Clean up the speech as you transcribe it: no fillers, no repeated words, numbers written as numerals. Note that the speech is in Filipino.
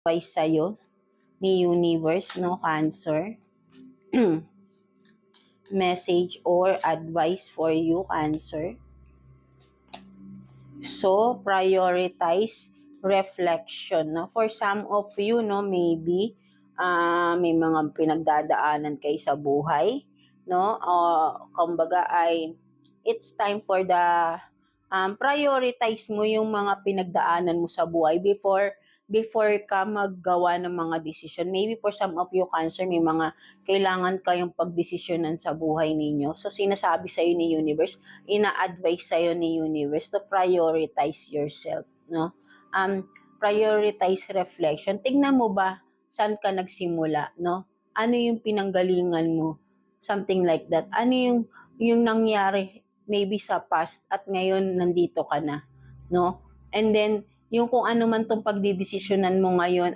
advice sa'yo ni universe, no, Cancer? Message or advice for you, Cancer? So, prioritize reflection, no? For some of you, no, maybe may mga pinagdadaanan kayo sa buhay, no? Kumbaga ay it's time for the prioritize mo yung mga pinagdaanan mo sa buhay before ka maggawa ng mga desisyon. Maybe for some of you, Cancer, may mga kailangan kayong pagdesisyonan sa buhay ninyo. So, sinasabi sa'yo ni universe, ina-advise sa'yo ni universe to prioritize yourself, no? Prioritize reflection. Tingnan mo ba saan ka nagsimula, no? Ano yung pinanggalingan mo? Something like that. Ano yung nangyari maybe sa past at ngayon nandito ka na, no? And then, yung kung ano man tong pagdidesisyonan mo ngayon